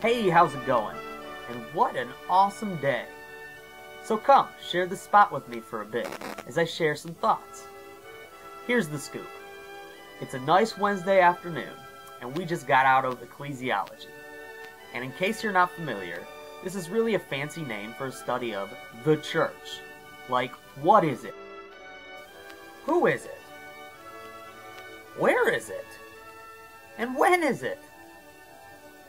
Hey, how's it going? And what an awesome day. So come, share the spot with me for a bit as I share some thoughts. Here's the scoop. It's a nice Wednesday afternoon, and we just got out of ecclesiology. And in case you're not familiar, this is really a fancy name for a study of the church. Like, what is it? Who is it? Where is it? And when is it?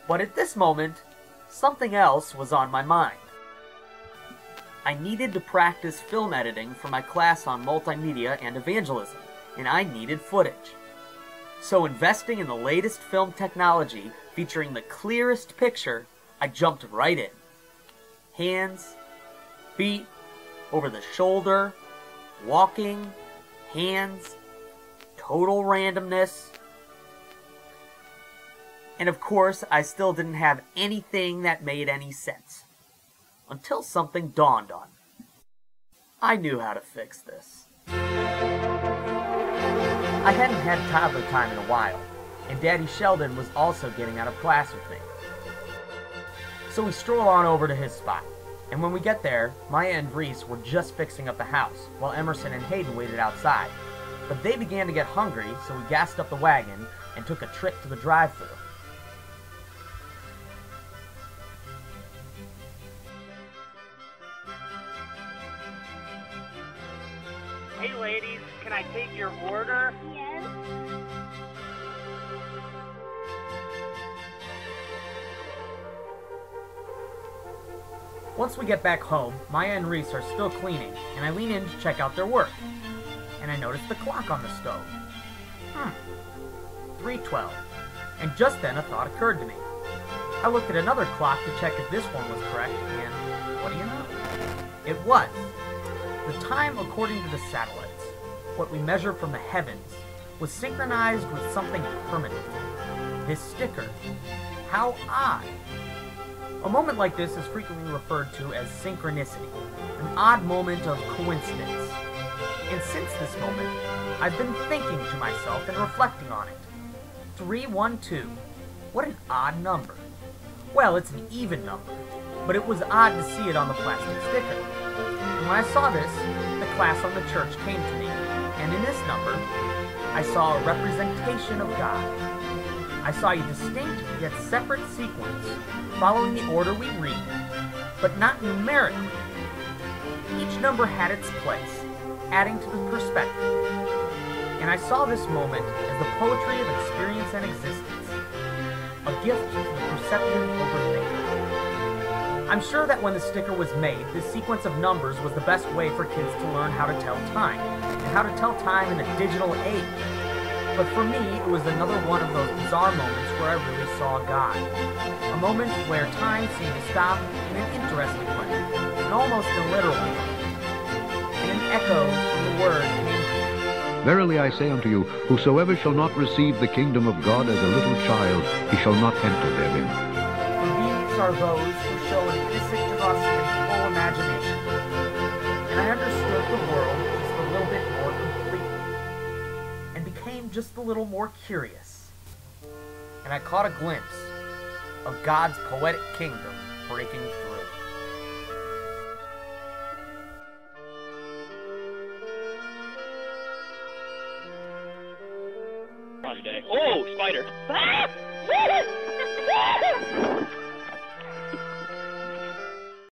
But at this moment, something else was on my mind. I needed to practice film editing for my class on multimedia and evangelism, and I needed footage. So investing in the latest film technology featuring the clearest picture, I jumped right in. Hands, feet, over the shoulder, walking, hands, total randomness. And of course, I still didn't have anything that made any sense. Until something dawned on me. I knew how to fix this. I hadn't had toddler time in a while, and Daddy Sheldon was also getting out of class with me. So we stroll on over to his spot, and when we get there, Maya and Reese were just fixing up the house, while Emerson and Hayden waited outside. But they began to get hungry, so we gassed up the wagon and took a trip to the drive-thru. Hey ladies, can I take your order? Yes. Once we get back home, Maya and Reese are still cleaning, and I lean in to check out their work. And I notice the clock on the stove. 3:12. And just then a thought occurred to me. I looked at another clock to check if this one was correct, and what do you know? It was. The time according to the satellites, what we measure from the heavens, was synchronized with something permanent. This sticker. How odd. A moment like this is frequently referred to as synchronicity, an odd moment of coincidence. And since this moment, I've been thinking to myself and reflecting on it. 312. What an odd number. Well, it's an even number, but it was odd to see it on the plastic sticker. And when I saw this, the class on the church came to me, and in this number, I saw a representation of God. I saw a distinct yet separate sequence, following the order we read, but not numerically. Each number had its place, adding to the perspective. And I saw this moment as the poetry of experience and existence, a gift to the perceptive overthinker. I'm sure that when the sticker was made, this sequence of numbers was the best way for kids to learn how to tell time, and how to tell time in a digital age. But for me, it was another one of those bizarre moments where I really saw God. A moment where time seemed to stop in an interesting way, and almost a literal way. And an echo from the word came. Verily I say unto you, whosoever shall not receive the kingdom of God as a little child, he shall not enter therein. For these are those who show an innocent trust and full imagination. And I understood the world just a little bit more completely, and became just a little more curious. And I caught a glimpse of God's poetic kingdom breaking through. Oh, spider. What?